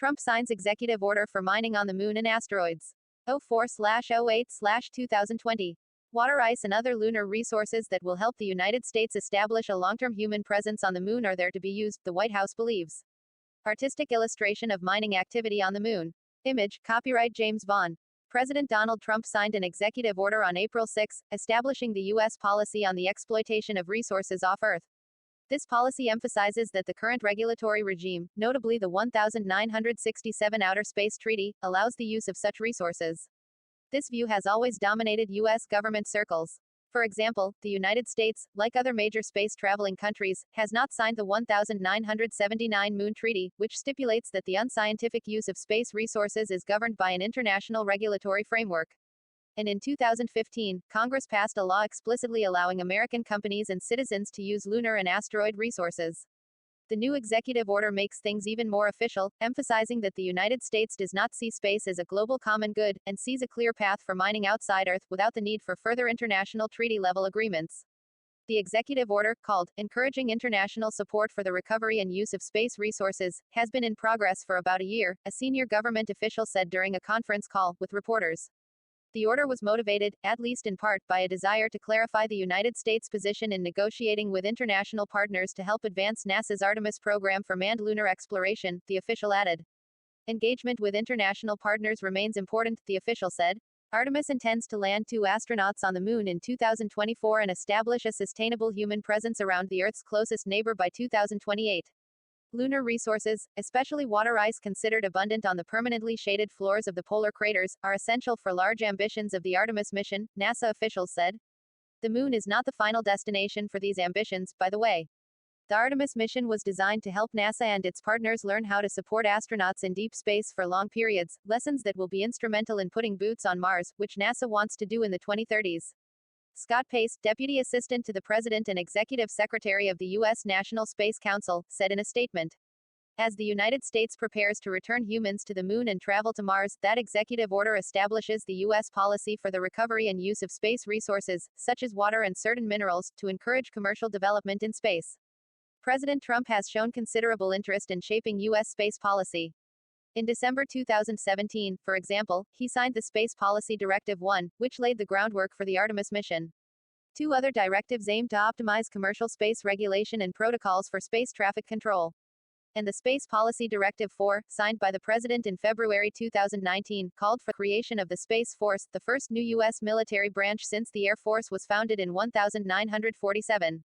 Trump signs executive order for mining on the moon and asteroids. 04/08/2020. Water, ice, and other lunar resources that will help the United States establish a long-term human presence on the moon are there to be used, the White House believes. Artistic illustration of mining activity on the moon. Image, copyright James Vaughn. President Donald Trump signed an executive order on April 6, establishing the U.S. policy on the exploitation of resources off Earth. This policy emphasizes that the current regulatory regime, notably the 1967 Outer Space Treaty, allows the use of such resources. This view has always dominated U.S. government circles. For example, the United States, like other major space-traveling countries, has not signed the 1979 Moon Treaty, which stipulates that the unscientific use of space resources is governed by an international regulatory framework. And in 2015, Congress passed a law explicitly allowing American companies and citizens to use lunar and asteroid resources. The new executive order makes things even more official, emphasizing that the United States does not see space as a global common good, and sees a clear path for mining outside Earth without the need for further international treaty-level agreements. The executive order, called Encouraging International Support for the Recovery and Use of Space Resources, has been in progress for about a year, a senior government official said during a conference call with reporters. The order was motivated, at least in part, by a desire to clarify the United States' position in negotiating with international partners to help advance NASA's Artemis program for manned lunar exploration, the official added. Engagement with international partners remains important, the official said. Artemis intends to land 2 astronauts on the moon in 2024 and establish a sustainable human presence around the Earth's closest neighbor by 2028. Lunar resources, especially water ice considered abundant on the permanently shaded floors of the polar craters, are essential for large ambitions of the Artemis mission, NASA officials said. The moon is not the final destination for these ambitions, by the way. The Artemis mission was designed to help NASA and its partners learn how to support astronauts in deep space for long periods, lessons that will be instrumental in putting boots on Mars, which NASA wants to do in the 2030s. Scott Pace, Deputy Assistant to the President and Executive Secretary of the U.S. National Space Council, said in a statement. As the United States prepares to return humans to the moon and travel to Mars, that executive order establishes the U.S. policy for the recovery and use of space resources, such as water and certain minerals, to encourage commercial development in space. President Trump has shown considerable interest in shaping U.S. space policy. In December 2017, for example, he signed the Space Policy Directive 1, which laid the groundwork for the Artemis mission. 2 other directives aim to optimize commercial space regulation and protocols for space traffic control. And the Space Policy Directive 4, signed by the President in February 2019, called for creation of the Space Force, the first new U.S. military branch since the Air Force was founded in 1947.